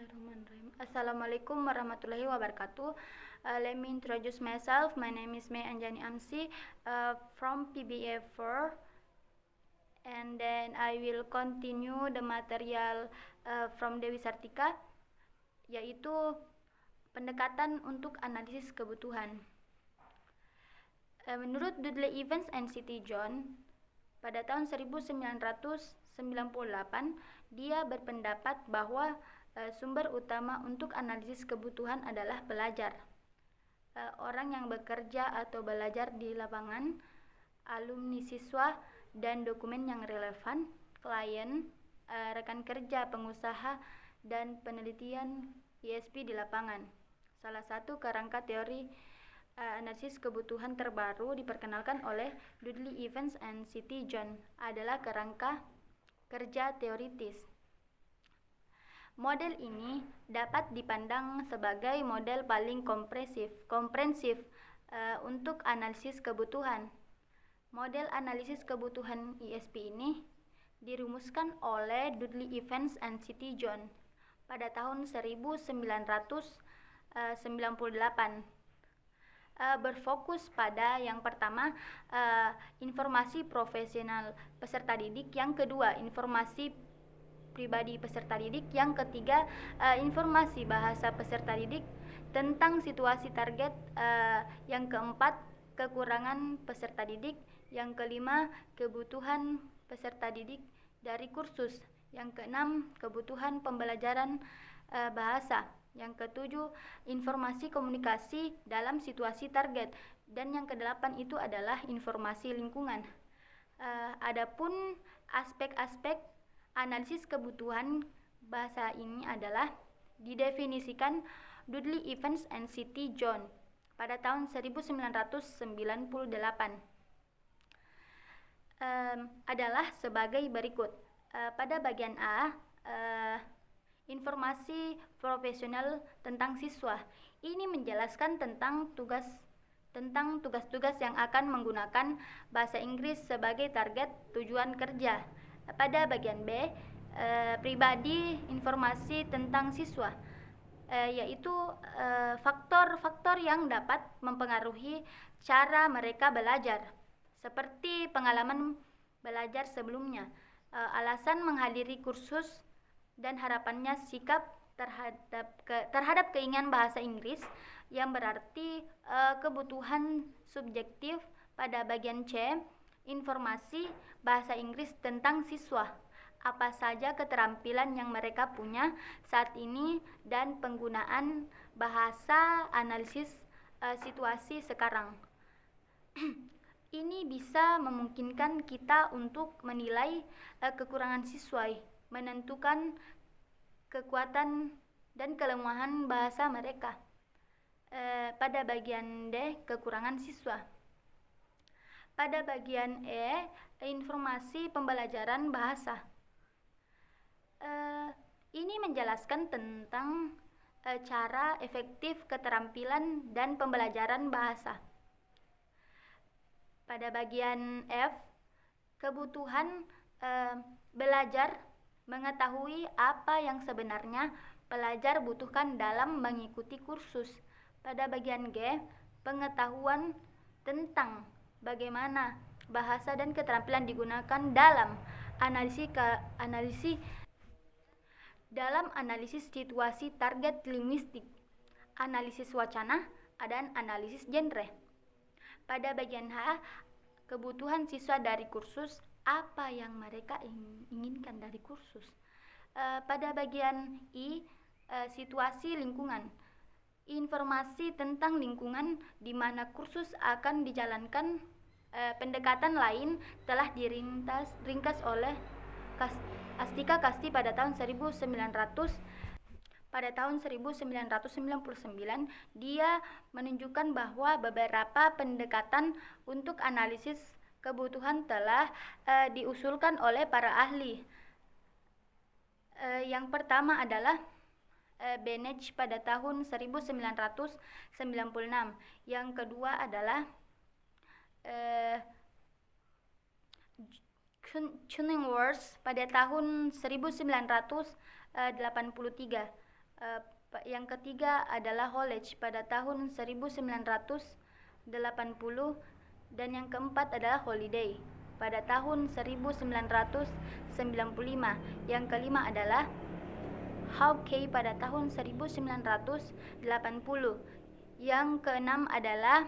Bismillahirrahmanirrahim. Assalamualaikum warahmatullahi wabarakatuh. Let me introduce myself. My name is May Anjani Amsi from PBA 4, and then I will continue the material from Dewi Sartika, yaitu pendekatan untuk analisis kebutuhan. Menurut Dudley Evans and C.T. John, pada tahun 1998, dia berpendapat bahwa sumber utama untuk analisis kebutuhan adalah pelajar, orang yang bekerja atau belajar di lapangan, alumni siswa, dan dokumen yang relevan, klien, rekan kerja, pengusaha, dan penelitian ISP di lapangan. Salah satu kerangka teori analisis kebutuhan terbaru diperkenalkan oleh Dudley Evans and C.T. John adalah kerangka kerja teoritis. Model ini dapat dipandang sebagai model paling komprehensif untuk analisis kebutuhan. Model analisis kebutuhan ISP ini dirumuskan oleh Dudley Evans and C.T. John pada tahun 1998. Berfokus pada yang pertama, informasi profesional peserta didik, yang kedua informasi pribadi peserta didik, yang ketiga informasi bahasa peserta didik tentang situasi target, yang keempat kekurangan peserta didik, yang kelima kebutuhan peserta didik dari kursus, yang keenam kebutuhan pembelajaran bahasa, yang ketujuh informasi komunikasi dalam situasi target, dan yang kedelapan itu adalah informasi lingkungan. Adapun aspek-aspek analisis kebutuhan bahasa ini adalah didefinisikan Dudley Evans and C.T. John pada tahun 1998, adalah sebagai berikut. Pada bagian A, informasi profesional tentang siswa. Ini menjelaskan tentang tugas-tugas yang akan menggunakan bahasa Inggris sebagai target tujuan kerja. Pada bagian B, pribadi informasi tentang siswa, yaitu faktor-faktor yang dapat mempengaruhi cara mereka belajar, seperti pengalaman belajar sebelumnya, alasan menghadiri kursus, dan harapannya sikap terhadap keinginan bahasa Inggris, yang berarti kebutuhan subjektif. Pada bagian C, informasi bahasa Inggris tentang siswa, apa saja keterampilan yang mereka punya saat ini, dan penggunaan bahasa analisis situasi sekarang. Ini bisa memungkinkan kita untuk menilai kekurangan siswa, menentukan kekuatan dan kelemahan bahasa mereka. Pada bagian D, kekurangan siswa. Pada bagian E, informasi pembelajaran bahasa. Ini menjelaskan tentang cara efektif keterampilan dan pembelajaran bahasa. Pada bagian F, kebutuhan belajar, mengetahui apa yang sebenarnya pelajar butuhkan dalam mengikuti kursus. Pada bagian G, pengetahuan tentang bagaimana bahasa dan keterampilan digunakan dalam analisis situasi target linguistik, analisis wacana, dan analisis genre. Pada bagian H, kebutuhan siswa dari kursus, apa yang mereka inginkan dari kursus. Pada bagian I, situasi lingkungan, informasi tentang lingkungan di mana kursus akan dijalankan. Pendekatan lain telah diringkas oleh Astika Kasti pada tahun 1999. Dia menunjukkan bahwa beberapa pendekatan untuk analisis kebutuhan telah diusulkan oleh para ahli. Yang pertama adalah Benech pada tahun 1996. Yang kedua adalah Cunningworth pada tahun 1983. Yang ketiga adalah Hollage pada tahun 1980, dan yang keempat adalah Holiday pada tahun 1995. Yang kelima adalah Hawkeye pada tahun 1980. Yang keenam adalah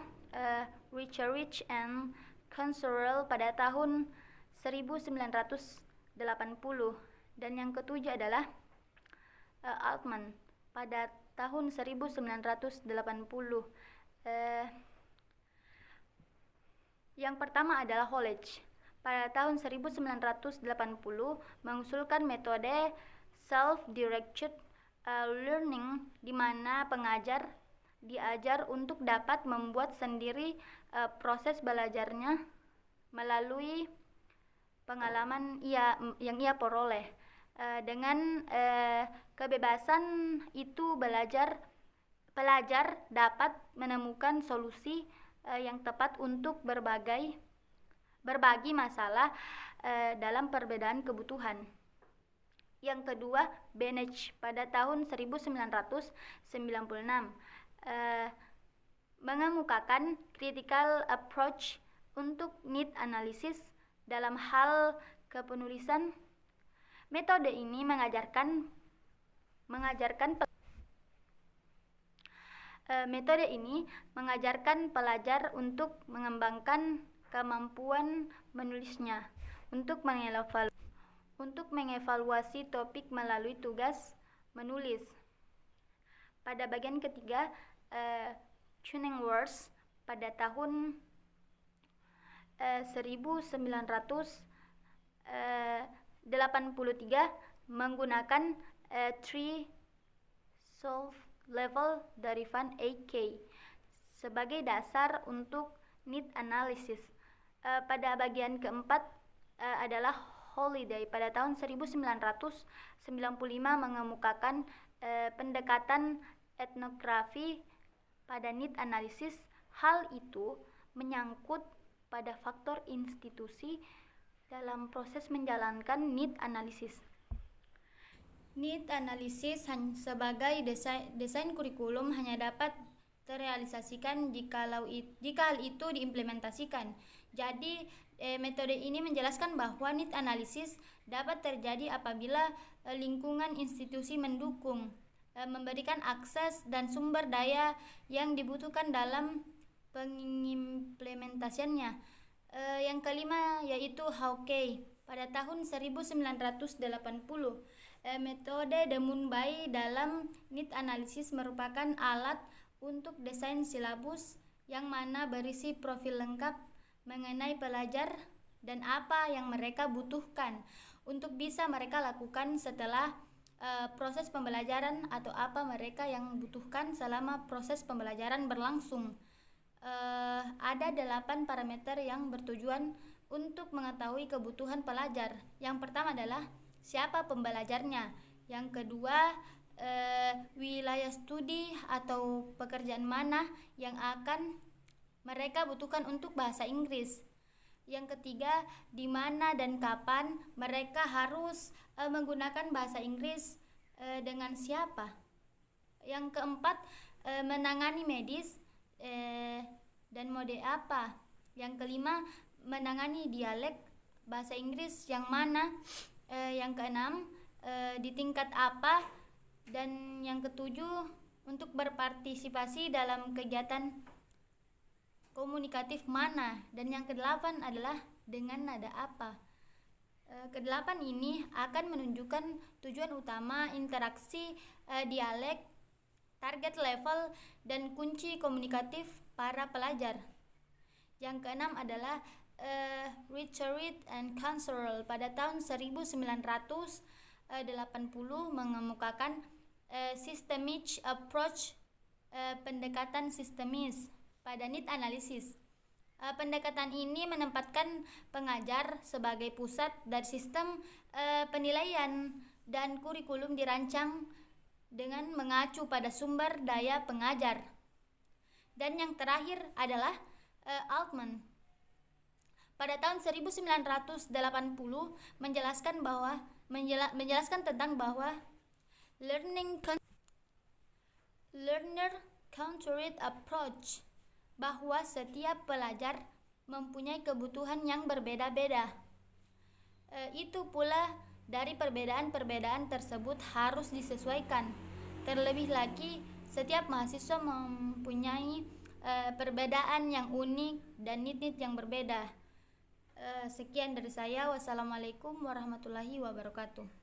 Rich and Cancerell pada tahun 1980, dan yang ketujuh adalah Altman pada tahun 1980. Yang pertama adalah Hollage pada tahun 1980 mengusulkan metode self-directed learning, di mana pengajar diajar untuk dapat membuat sendiri proses belajarnya melalui pengalaman yang ia peroleh. Dengan kebebasan itu pelajar dapat menemukan solusi yang tepat untuk berbagi masalah dalam perbedaan kebutuhan. Yang kedua, Benech pada tahun 1996 mengemukakan critical approach untuk need analysis dalam hal kepenulisan. Metode ini mengajarkan pelajar untuk mengembangkan kemampuan menulisnya, untuk mengevaluasi topik melalui tugas menulis. Pada bagian ketiga, Tuning Words pada tahun 1983 menggunakan 3 solve level dari Van AK sebagai dasar untuk need analysis. Pada bagian keempat adalah Holiday pada tahun 1995 mengemukakan pendekatan etnografi pada need analysis. Hal itu menyangkut pada faktor institusi dalam proses menjalankan need analysis. Need analysis sebagai desain kurikulum hanya dapat terrealisasikan jika hal itu diimplementasikan. Jadi metode ini menjelaskan bahwa need analysis dapat terjadi apabila lingkungan institusi mendukung, memberikan akses dan sumber daya yang dibutuhkan dalam pengimplementasiannya. Yang kelima yaitu Hawkeye pada tahun 1980. Metode de Mumbai dalam need analysis merupakan alat untuk desain silabus yang mana berisi profil lengkap mengenai pelajar dan apa yang mereka butuhkan untuk bisa mereka lakukan setelah proses pembelajaran, atau apa mereka yang butuhkan selama proses pembelajaran berlangsung. Ada 8 parameter yang bertujuan untuk mengetahui kebutuhan pelajar. Yang pertama adalah siapa pembelajarnya. Yang kedua, wilayah studi atau pekerjaan mana yang akan mereka butuhkan untuk bahasa Inggris. Yang ketiga, di mana dan kapan mereka harus menggunakan bahasa Inggris, dengan siapa. Yang keempat, menangani medis dan mode apa. Yang kelima, menangani dialek bahasa Inggris yang mana. Yang keenam, di tingkat apa. Dan yang ketujuh, untuk berpartisipasi dalam kegiatan komunikatif mana. Dan yang kedelapan adalah dengan nada apa. Kedelapan ini akan menunjukkan tujuan utama interaksi dialek, target level, dan kunci komunikatif para pelajar. Yang keenam adalah Rich and Cancerell pada tahun 1980 mengemukakan systemic approach, pendekatan sistemis pada need analysis. Pendekatan ini menempatkan pengajar sebagai pusat dari sistem penilaian, dan kurikulum dirancang dengan mengacu pada sumber daya pengajar. Dan yang terakhir adalah Altman pada tahun 1980 menjelaskan tentang bahwa learning learner-centered approach, bahwa setiap pelajar mempunyai kebutuhan yang berbeda-beda. Itu pula dari perbedaan-perbedaan tersebut harus disesuaikan. Terlebih lagi, setiap mahasiswa mempunyai perbedaan yang unik dan need yang berbeda. Sekian dari saya. Wassalamualaikum warahmatullahi wabarakatuh.